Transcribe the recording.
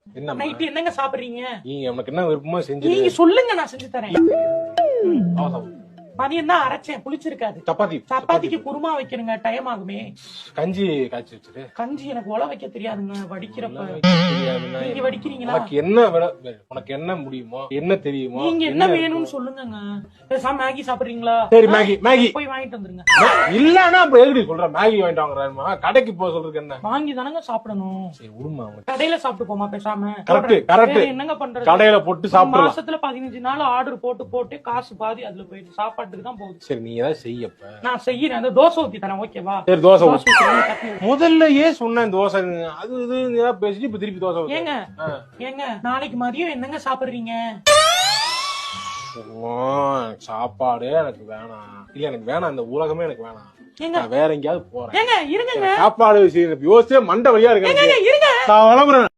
என்ன நைட்டு என்னங்க சாப்பிடுறீங்க? நீங்க உனக்கு என்ன விருப்பமோ செஞ்சு நீங்க சொல்லுங்க, நான் செஞ்சு தரேன். தோசை மதியம் தான் அரைச்சேன், புளிச்சிருக்காது. சப்பாத்தி சப்பாத்திக்கு குருமா வைக்கணுங்க, டைம் ஆகுமே. கஞ்சி காய்ச்சி வச்சிரு. கஞ்சி எனக்கு உல வைக்க தெரியாதுங்க, வடிக்கிறப்ப. தெரியாதுன்னா நீங்க வடிக்கிறீங்களா? உனக்கு என்ன உனக்கு என்ன முடியுமோ என்ன தெரியுமோ நீங்க என்ன வேணும்னு சொல்லுங்க. பேசாம மேகி சாப்பிடுறீங்களா? சரி மேகி போய் வாங்கிட்டு வந்துருங்க. இல்லன்னா அப்ப எதுக்கு சொல்ற மேகி வாங்கிட்டு வாங்குறாருமா? கடைக்கு போக சொல்றதுக்கு என்ன? வாங்கி தானங்க சாப்பிடணும். சரி விடுமா. கடையில சாப்பிட்டு போமா பேசாம. கரெக்ட் என்னங்க பண்றது? கடையில போட்டு சாப்பிடலாம். மாசத்துல 15 நாள் ஆர்டர் போட்டு காசு பாதி அதுல போயிட்டு சாப்பாட்டுக்கு தான் போகுது. சரி நீ ஏதாவது செய்யப்ப நான் செய்யறேன். அந்த தோசை ஊத்தி தரேன், ஓகேவா? சரி தோசை ஊத்து. ஊத்தி முதல்ல ஏன் சொன்ன தோசை அது இது ஏதாவது பேசிட்டு இப்ப திருப்பி தோசை ஊத்து. ஏங்க நாளைக்கு மதியம் என்னங்க சாப்பிடுறீங்க? சாப்பாடு எனக்கு வேணாம். இல்ல எனக்கு வேணாம், இந்த உலகமே எனக்கு வேணாம். ஏங்க நான் வேற எங்கேயாவது போறேன். ஏங்க இருங்க. சாப்பாடு விஷயம் யோசிச்சே மண்டை வழியா இருக்கு. இருங்க. நான் வளர்க்குறேன்.